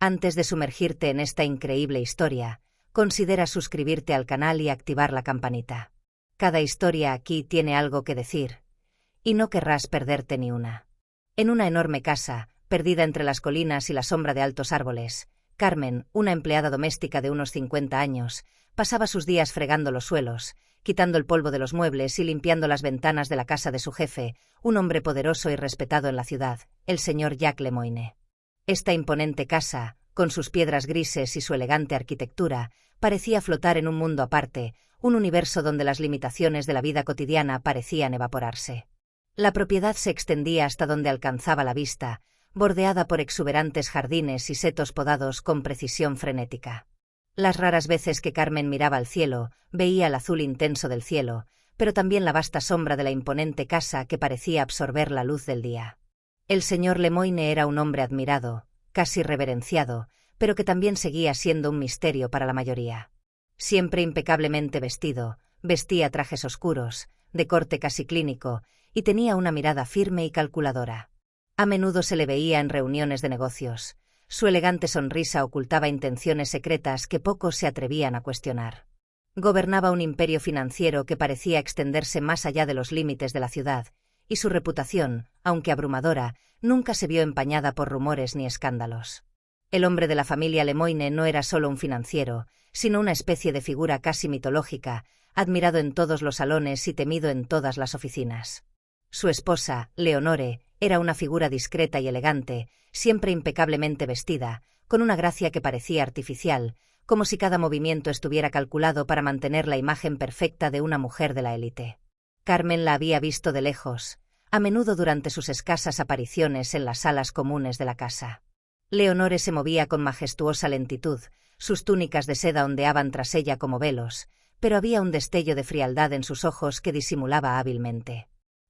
Antes de sumergirte en esta increíble historia, considera suscribirte al canal y activar la campanita. Cada historia aquí tiene algo que decir, y no querrás perderte ni una. En una enorme casa, perdida entre las colinas y la sombra de altos árboles, Carmen, una empleada doméstica de unos 50 años, pasaba sus días fregando los suelos, quitando el polvo de los muebles y limpiando las ventanas de la casa de su jefe, un hombre poderoso y respetado en la ciudad, el señor Jacques Lemoyne. Esta imponente casa, con sus piedras grises y su elegante arquitectura, parecía flotar en un mundo aparte, un universo donde las limitaciones de la vida cotidiana parecían evaporarse. La propiedad se extendía hasta donde alcanzaba la vista, bordeada por exuberantes jardines y setos podados con precisión frenética. Las raras veces que Carmen miraba al cielo, veía el azul intenso del cielo, pero también la vasta sombra de la imponente casa que parecía absorber la luz del día. El señor Lemoyne era un hombre admirado, casi reverenciado, pero que también seguía siendo un misterio para la mayoría. Siempre impecablemente vestido, vestía trajes oscuros, de corte casi clínico, y tenía una mirada firme y calculadora. A menudo se le veía en reuniones de negocios. Su elegante sonrisa ocultaba intenciones secretas que pocos se atrevían a cuestionar. Gobernaba un imperio financiero que parecía extenderse más allá de los límites de la ciudad, y su reputación, aunque abrumadora, nunca se vio empañada por rumores ni escándalos. El hombre de la familia Lemoyne no era solo un financiero, sino una especie de figura casi mitológica, admirado en todos los salones y temido en todas las oficinas. Su esposa, Leonore, era una figura discreta y elegante, siempre impecablemente vestida, con una gracia que parecía artificial, como si cada movimiento estuviera calculado para mantener la imagen perfecta de una mujer de la élite. Carmen la había visto de lejos, a menudo durante sus escasas apariciones en las salas comunes de la casa. Leonore se movía con majestuosa lentitud, sus túnicas de seda ondeaban tras ella como velos, pero había un destello de frialdad en sus ojos que disimulaba hábilmente.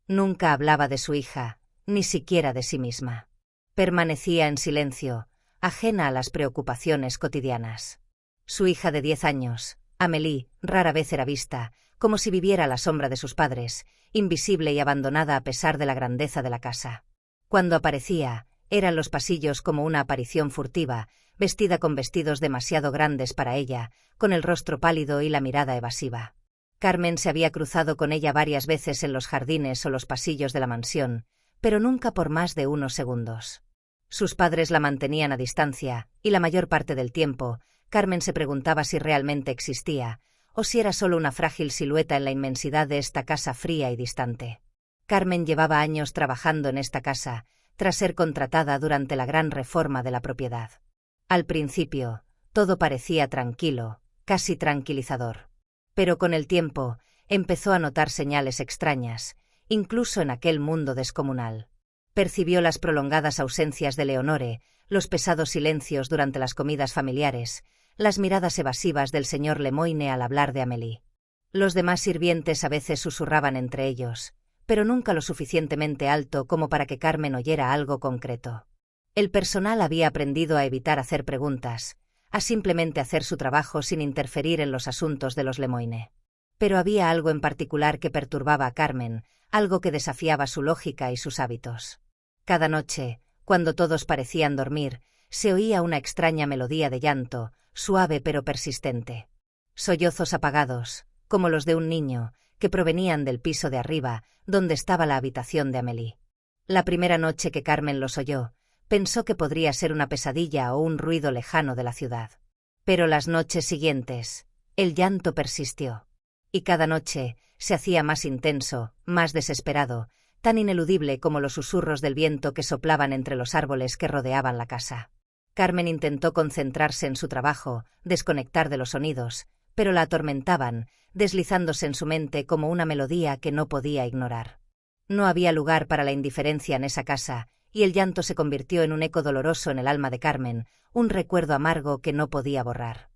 Nunca hablaba de su hija, ni siquiera de sí misma. Permanecía en silencio, ajena a las preocupaciones cotidianas. Su hija de 10 años, Amélie, rara vez era vista, como si viviera a la sombra de sus padres, invisible y abandonada a pesar de la grandeza de la casa. Cuando aparecía, eran los pasillos como una aparición furtiva, vestida con vestidos demasiado grandes para ella, con el rostro pálido y la mirada evasiva. Carmen se había cruzado con ella varias veces en los jardines o los pasillos de la mansión, pero nunca por más de unos segundos. Sus padres la mantenían a distancia, y la mayor parte del tiempo, Carmen se preguntaba si realmente existía, o si era solo una frágil silueta en la inmensidad de esta casa fría y distante. Carmen llevaba años trabajando en esta casa, tras ser contratada durante la gran reforma de la propiedad. Al principio, todo parecía tranquilo, casi tranquilizador. Pero con el tiempo, empezó a notar señales extrañas, incluso en aquel mundo descomunal. Percibió las prolongadas ausencias de Leonore, los pesados silencios durante las comidas familiares, las miradas evasivas del señor Lemoyne al hablar de Amélie. Los demás sirvientes a veces susurraban entre ellos, pero nunca lo suficientemente alto como para que Carmen oyera algo concreto. El personal había aprendido a evitar hacer preguntas, a simplemente hacer su trabajo sin interferir en los asuntos de los Lemoyne. Pero había algo en particular que perturbaba a Carmen, algo que desafiaba su lógica y sus hábitos. Cada noche, cuando todos parecían dormir, se oía una extraña melodía de llanto, suave pero persistente. Sollozos apagados, como los de un niño, que provenían del piso de arriba, donde estaba la habitación de Amélie. La primera noche que Carmen los oyó, pensó que podría ser una pesadilla o un ruido lejano de la ciudad. Pero las noches siguientes, el llanto persistió. Y cada noche se hacía más intenso, más desesperado, tan ineludible como los susurros del viento que soplaban entre los árboles que rodeaban la casa. Carmen intentó concentrarse en su trabajo, desconectar de los sonidos, pero la atormentaban, deslizándose en su mente como una melodía que no podía ignorar. No había lugar para la indiferencia en esa casa, y el llanto se convirtió en un eco doloroso en el alma de Carmen, un recuerdo amargo que no podía borrar.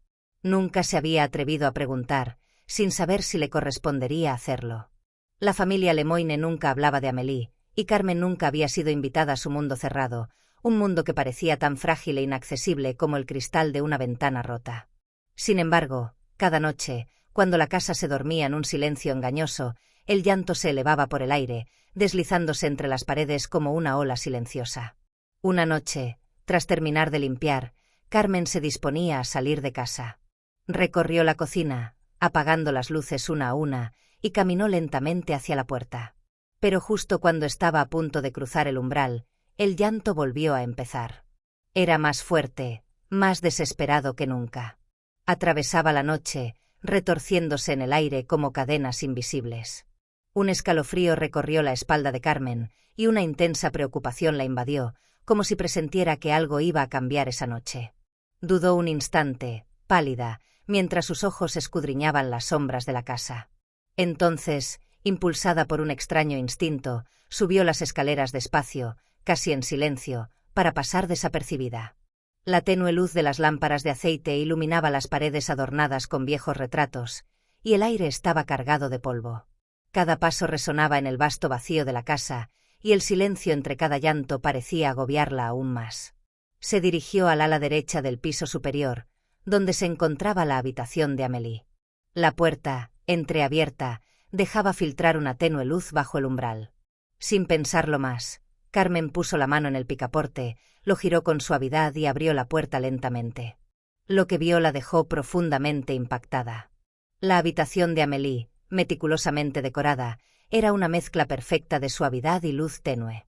Nunca se había atrevido a preguntar, sin saber si le correspondería hacerlo. La familia Lemoyne nunca hablaba de Amélie, y Carmen nunca había sido invitada a su mundo cerrado, un mundo que parecía tan frágil e inaccesible como el cristal de una ventana rota. Sin embargo, cada noche, cuando la casa se dormía en un silencio engañoso, el llanto se elevaba por el aire, deslizándose entre las paredes como una ola silenciosa. Una noche, tras terminar de limpiar, Carmen se disponía a salir de casa. Recorrió la cocina, apagando las luces una a una, y caminó lentamente hacia la puerta. Pero justo cuando estaba a punto de cruzar el umbral, el llanto volvió a empezar. Era más fuerte, más desesperado que nunca. Atravesaba la noche, retorciéndose en el aire como cadenas invisibles. Un escalofrío recorrió la espalda de Carmen, y una intensa preocupación la invadió, como si presentiera que algo iba a cambiar esa noche. Dudó un instante, pálida, mientras sus ojos escudriñaban las sombras de la casa. Entonces, impulsada por un extraño instinto, subió las escaleras despacio, casi en silencio, para pasar desapercibida. La tenue luz de las lámparas de aceite iluminaba las paredes adornadas con viejos retratos, y el aire estaba cargado de polvo. Cada paso resonaba en el vasto vacío de la casa, y el silencio entre cada llanto parecía agobiarla aún más. Se dirigió al ala derecha del piso superior, donde se encontraba la habitación de Amélie. La puerta, entreabierta, dejaba filtrar una tenue luz bajo el umbral. Sin pensarlo más, Carmen puso la mano en el picaporte, lo giró con suavidad y abrió la puerta lentamente. Lo que vio la dejó profundamente impactada. La habitación de Amélie, meticulosamente decorada, era una mezcla perfecta de suavidad y luz tenue.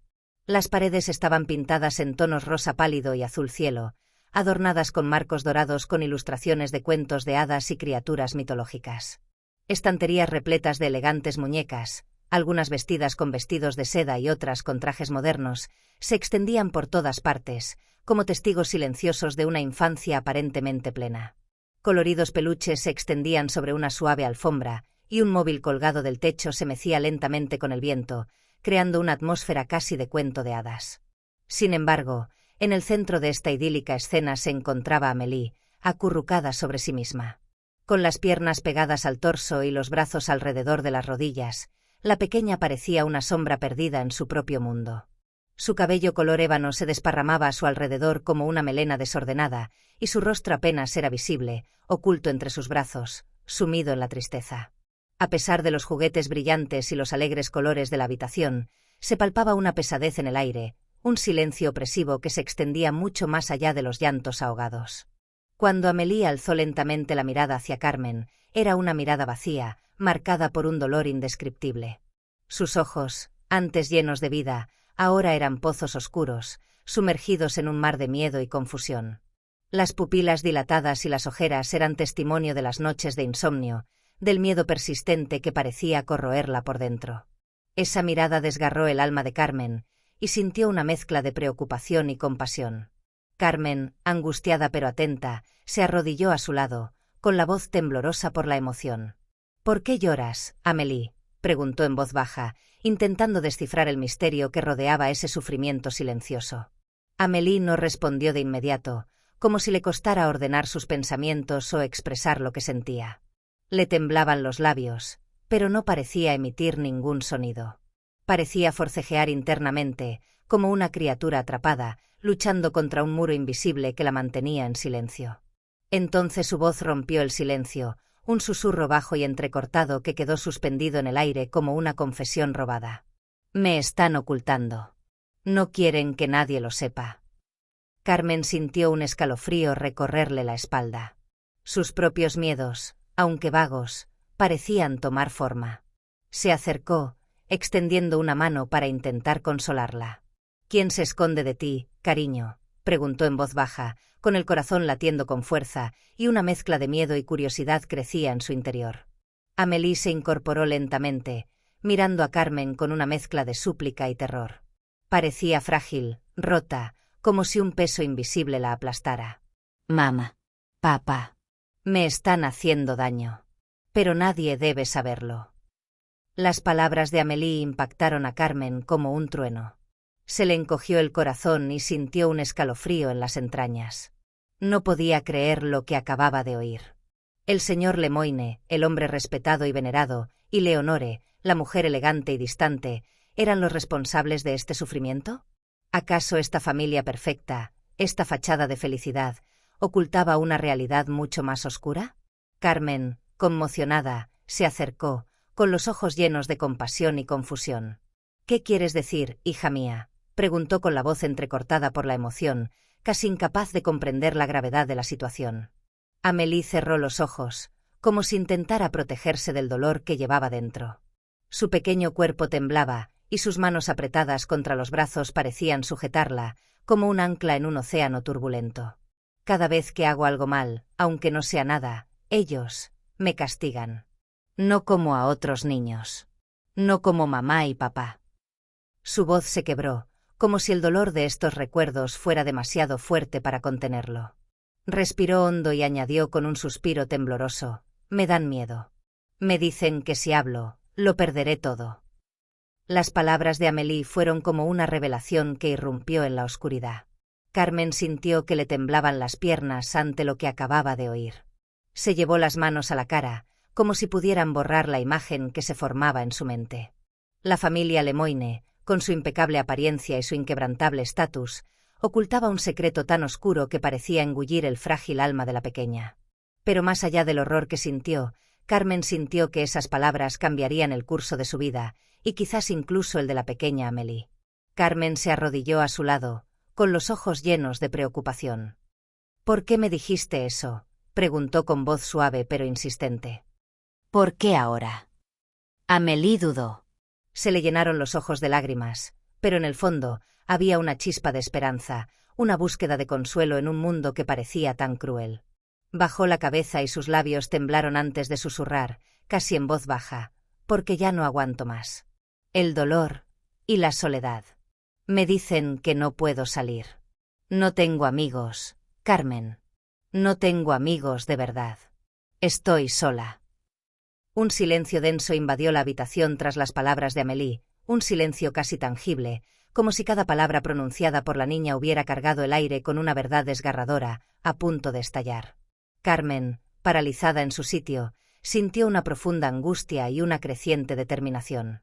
Las paredes estaban pintadas en tonos rosa pálido y azul cielo, adornadas con marcos dorados con ilustraciones de cuentos de hadas y criaturas mitológicas. Estanterías repletas de elegantes muñecas, algunas vestidas con vestidos de seda y otras con trajes modernos, se extendían por todas partes, como testigos silenciosos de una infancia aparentemente plena. Coloridos peluches se extendían sobre una suave alfombra, y un móvil colgado del techo se mecía lentamente con el viento, creando una atmósfera casi de cuento de hadas. Sin embargo, en el centro de esta idílica escena se encontraba Amélie, acurrucada sobre sí misma. Con las piernas pegadas al torso y los brazos alrededor de las rodillas, la pequeña parecía una sombra perdida en su propio mundo. Su cabello color ébano se desparramaba a su alrededor como una melena desordenada, y su rostro apenas era visible, oculto entre sus brazos, sumido en la tristeza. A pesar de los juguetes brillantes y los alegres colores de la habitación, se palpaba una pesadez en el aire, un silencio opresivo que se extendía mucho más allá de los llantos ahogados. Cuando Amélie alzó lentamente la mirada hacia Carmen, era una mirada vacía, marcada por un dolor indescriptible. Sus ojos, antes llenos de vida, ahora eran pozos oscuros, sumergidos en un mar de miedo y confusión. Las pupilas dilatadas y las ojeras eran testimonio de las noches de insomnio, del miedo persistente que parecía corroerla por dentro. Esa mirada desgarró el alma de Carmen, y sintió una mezcla de preocupación y compasión. Carmen, angustiada pero atenta, se arrodilló a su lado, con la voz temblorosa por la emoción. «¿Por qué lloras, Amélie?», preguntó en voz baja, intentando descifrar el misterio que rodeaba ese sufrimiento silencioso. Amélie no respondió de inmediato, como si le costara ordenar sus pensamientos o expresar lo que sentía. Le temblaban los labios, pero no parecía emitir ningún sonido. Parecía forcejear internamente, como una criatura atrapada, luchando contra un muro invisible que la mantenía en silencio. Entonces su voz rompió el silencio, un susurro bajo y entrecortado que quedó suspendido en el aire como una confesión robada. «Me están ocultando. No quieren que nadie lo sepa». Carmen sintió un escalofrío recorrerle la espalda. Sus propios miedos, aunque vagos, parecían tomar forma. Se acercó, extendiendo una mano para intentar consolarla. «¿Quién se esconde de ti, cariño?», preguntó en voz baja, con el corazón latiendo con fuerza, y una mezcla de miedo y curiosidad crecía en su interior. Amélie se incorporó lentamente, mirando a Carmen con una mezcla de súplica y terror. Parecía frágil, rota, como si un peso invisible la aplastara. «Mamá, papá, me están haciendo daño. Pero nadie debe saberlo». Las palabras de Amélie impactaron a Carmen como un trueno. Se le encogió el corazón y sintió un escalofrío en las entrañas. No podía creer lo que acababa de oír. El señor Lemoine, el hombre respetado y venerado, y Leonore, la mujer elegante y distante, ¿eran los responsables de este sufrimiento? ¿Acaso esta familia perfecta, esta fachada de felicidad, ocultaba una realidad mucho más oscura? Carmen, conmocionada, se acercó, con los ojos llenos de compasión y confusión. «¿Qué quieres decir, hija mía?», preguntó con la voz entrecortada por la emoción, casi incapaz de comprender la gravedad de la situación. Amélie cerró los ojos, como si intentara protegerse del dolor que llevaba dentro. Su pequeño cuerpo temblaba, y sus manos apretadas contra los brazos parecían sujetarla, como un ancla en un océano turbulento. Cada vez que hago algo mal, aunque no sea nada, ellos me castigan. No como a otros niños. No como mamá y papá. Su voz se quebró, como si el dolor de estos recuerdos fuera demasiado fuerte para contenerlo. Respiró hondo y añadió con un suspiro tembloroso: me dan miedo. Me dicen que si hablo, lo perderé todo. Las palabras de Amélie fueron como una revelación que irrumpió en la oscuridad. Carmen sintió que le temblaban las piernas ante lo que acababa de oír. Se llevó las manos a la cara, como si pudieran borrar la imagen que se formaba en su mente. La familia Lemoine, con su impecable apariencia y su inquebrantable estatus, ocultaba un secreto tan oscuro que parecía engullir el frágil alma de la pequeña. Pero más allá del horror que sintió, Carmen sintió que esas palabras cambiarían el curso de su vida, y quizás incluso el de la pequeña Amélie. Carmen se arrodilló a su lado, con los ojos llenos de preocupación. «¿Por qué me dijiste eso?», preguntó con voz suave pero insistente. «¿Por qué ahora?». Amélie dudó. Se le llenaron los ojos de lágrimas, pero en el fondo había una chispa de esperanza, una búsqueda de consuelo en un mundo que parecía tan cruel. Bajó la cabeza y sus labios temblaron antes de susurrar, casi en voz baja: «Porque ya no aguanto más. El dolor y la soledad. Me dicen que no puedo salir. No tengo amigos, Carmen. No tengo amigos de verdad. Estoy sola». Un silencio denso invadió la habitación tras las palabras de Amélie, un silencio casi tangible, como si cada palabra pronunciada por la niña hubiera cargado el aire con una verdad desgarradora, a punto de estallar. Carmen, paralizada en su sitio, sintió una profunda angustia y una creciente determinación.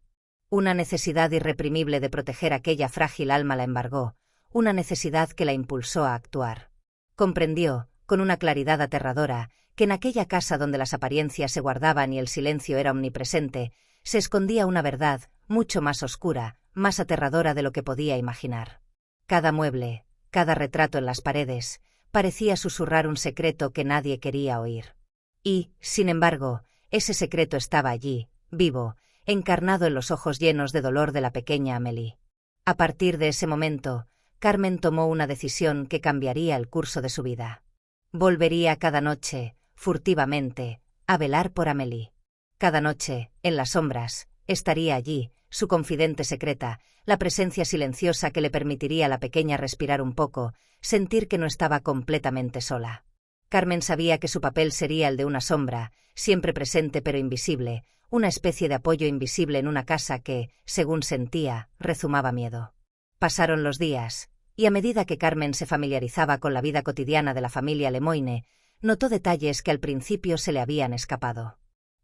Una necesidad irreprimible de proteger aquella frágil alma la embargó, una necesidad que la impulsó a actuar. Comprendió, con una claridad aterradora, que en aquella casa donde las apariencias se guardaban y el silencio era omnipresente, se escondía una verdad, mucho más oscura, más aterradora de lo que podía imaginar. Cada mueble, cada retrato en las paredes, parecía susurrar un secreto que nadie quería oír. Y, sin embargo, ese secreto estaba allí, vivo, encarnado en los ojos llenos de dolor de la pequeña Amélie. A partir de ese momento, Carmen tomó una decisión que cambiaría el curso de su vida. Volvería cada noche, furtivamente, a velar por Amélie. Cada noche, en las sombras, estaría allí, su confidente secreta, la presencia silenciosa que le permitiría a la pequeña respirar un poco, sentir que no estaba completamente sola. Carmen sabía que su papel sería el de una sombra, siempre presente pero invisible, una especie de apoyo invisible en una casa que, según sentía, rezumaba miedo. Pasaron los días, y a medida que Carmen se familiarizaba con la vida cotidiana de la familia Lemoine, notó detalles que al principio se le habían escapado.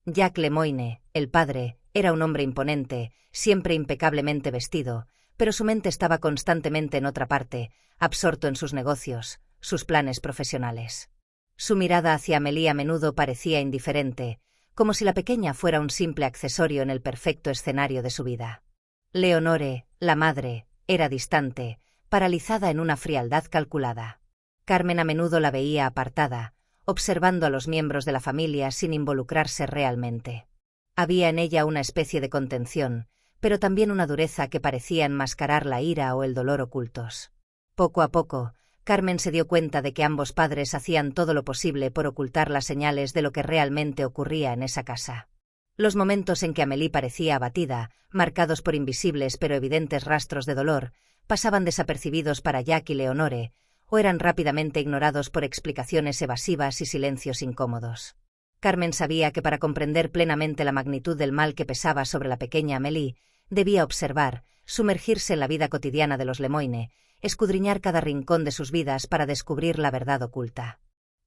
Jacques Lemoine, el padre, era un hombre imponente, siempre impecablemente vestido, pero su mente estaba constantemente en otra parte, absorto en sus negocios, sus planes profesionales. Su mirada hacia Amélie a menudo parecía indiferente, como si la pequeña fuera un simple accesorio en el perfecto escenario de su vida. Leonore, la madre, era distante, paralizada en una frialdad calculada. Carmen a menudo la veía apartada, observando a los miembros de la familia sin involucrarse realmente. Había en ella una especie de contención, pero también una dureza que parecía enmascarar la ira o el dolor ocultos. Poco a poco, Carmen se dio cuenta de que ambos padres hacían todo lo posible por ocultar las señales de lo que realmente ocurría en esa casa. Los momentos en que Amélie parecía abatida, marcados por invisibles pero evidentes rastros de dolor, pasaban desapercibidos para Jacques y Leonore, o eran rápidamente ignorados por explicaciones evasivas y silencios incómodos. Carmen sabía que para comprender plenamente la magnitud del mal que pesaba sobre la pequeña Amélie, debía observar, sumergirse en la vida cotidiana de los Lemoine, escudriñar cada rincón de sus vidas para descubrir la verdad oculta.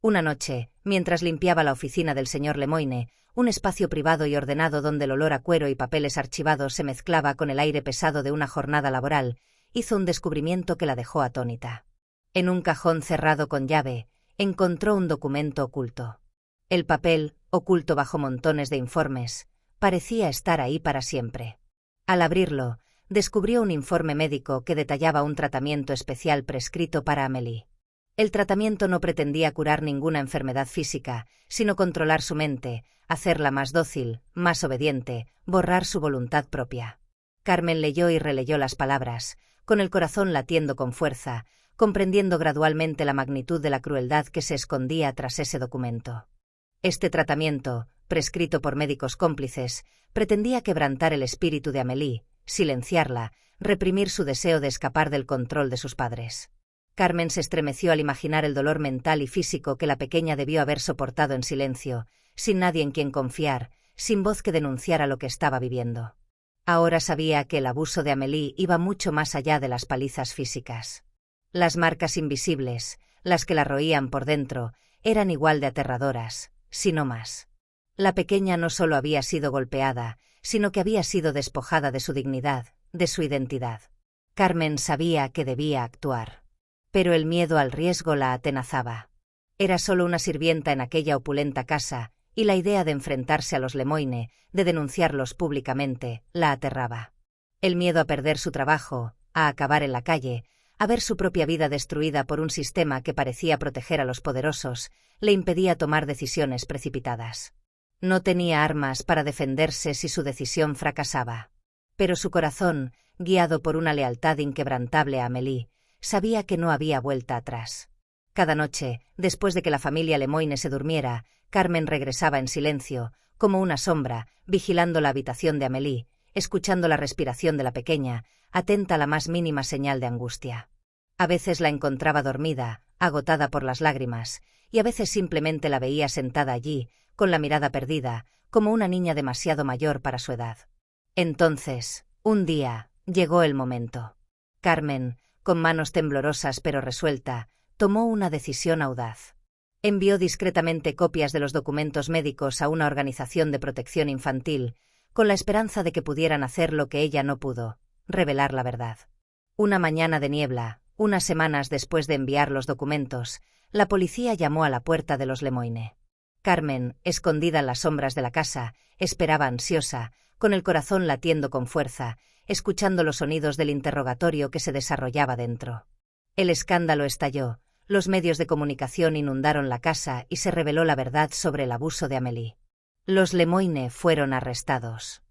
Una noche, mientras limpiaba la oficina del señor Lemoine, un espacio privado y ordenado donde el olor a cuero y papeles archivados se mezclaba con el aire pesado de una jornada laboral, hizo un descubrimiento que la dejó atónita. En un cajón cerrado con llave, encontró un documento oculto. El papel, oculto bajo montones de informes, parecía estar ahí para siempre. Al abrirlo, descubrió un informe médico que detallaba un tratamiento especial prescrito para Amélie. El tratamiento no pretendía curar ninguna enfermedad física, sino controlar su mente, hacerla más dócil, más obediente, borrar su voluntad propia. Carmen leyó y releyó las palabras, con el corazón latiendo con fuerza, comprendiendo gradualmente la magnitud de la crueldad que se escondía tras ese documento. Este tratamiento, prescrito por médicos cómplices, pretendía quebrantar el espíritu de Amélie, silenciarla, reprimir su deseo de escapar del control de sus padres. Carmen se estremeció al imaginar el dolor mental y físico que la pequeña debió haber soportado en silencio, sin nadie en quien confiar, sin voz que denunciara lo que estaba viviendo. Ahora sabía que el abuso de Amélie iba mucho más allá de las palizas físicas. Las marcas invisibles, las que la roían por dentro, eran igual de aterradoras, si no más. La pequeña no solo había sido golpeada, sino que había sido despojada de su dignidad, de su identidad. Carmen sabía que debía actuar. Pero el miedo al riesgo la atenazaba. Era solo una sirvienta en aquella opulenta casa, y la idea de enfrentarse a los Lemoine, de denunciarlos públicamente, la aterraba. El miedo a perder su trabajo, a acabar en la calle, a ver su propia vida destruida por un sistema que parecía proteger a los poderosos, le impedía tomar decisiones precipitadas. No tenía armas para defenderse si su decisión fracasaba. Pero su corazón, guiado por una lealtad inquebrantable a Amélie, sabía que no había vuelta atrás. Cada noche, después de que la familia Lemoine se durmiera, Carmen regresaba en silencio, como una sombra, vigilando la habitación de Amélie, escuchando la respiración de la pequeña, atenta a la más mínima señal de angustia. A veces la encontraba dormida, agotada por las lágrimas, y a veces simplemente la veía sentada allí, con la mirada perdida, como una niña demasiado mayor para su edad. Entonces, un día, llegó el momento. Carmen, con manos temblorosas pero resuelta, tomó una decisión audaz. Envió discretamente copias de los documentos médicos a una organización de protección infantil, con la esperanza de que pudieran hacer lo que ella no pudo, revelar la verdad. Una mañana de niebla, unas semanas después de enviar los documentos, la policía llamó a la puerta de los Lemoine. Carmen, escondida en las sombras de la casa, esperaba ansiosa, con el corazón latiendo con fuerza, escuchando los sonidos del interrogatorio que se desarrollaba dentro. El escándalo estalló, los medios de comunicación inundaron la casa y se reveló la verdad sobre el abuso de Amélie. Los Lemoine fueron arrestados.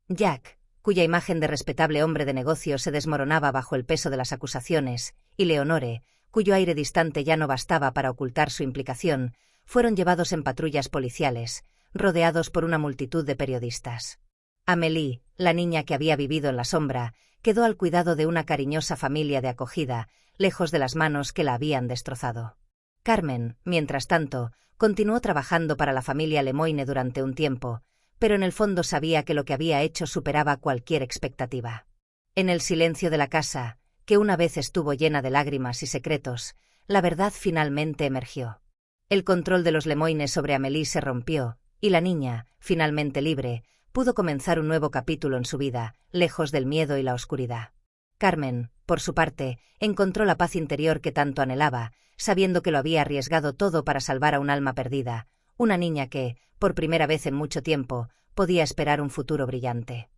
Jack, cuya imagen de respetable hombre de negocios se desmoronaba bajo el peso de las acusaciones, y Leonore, cuyo aire distante ya no bastaba para ocultar su implicación, fueron llevados en patrullas policiales, rodeados por una multitud de periodistas. Amélie, la niña que había vivido en la sombra, quedó al cuidado de una cariñosa familia de acogida, lejos de las manos que la habían destrozado. Carmen, mientras tanto, continuó trabajando para la familia Lemoine durante un tiempo, pero en el fondo sabía que lo que había hecho superaba cualquier expectativa. En el silencio de la casa, que una vez estuvo llena de lágrimas y secretos, la verdad finalmente emergió. El control de los Lemoine sobre Amélie se rompió, y la niña, finalmente libre, pudo comenzar un nuevo capítulo en su vida, lejos del miedo y la oscuridad. Carmen, por su parte, encontró la paz interior que tanto anhelaba, sabiendo que lo había arriesgado todo para salvar a un alma perdida, una niña que, por primera vez en mucho tiempo, podía esperar un futuro brillante.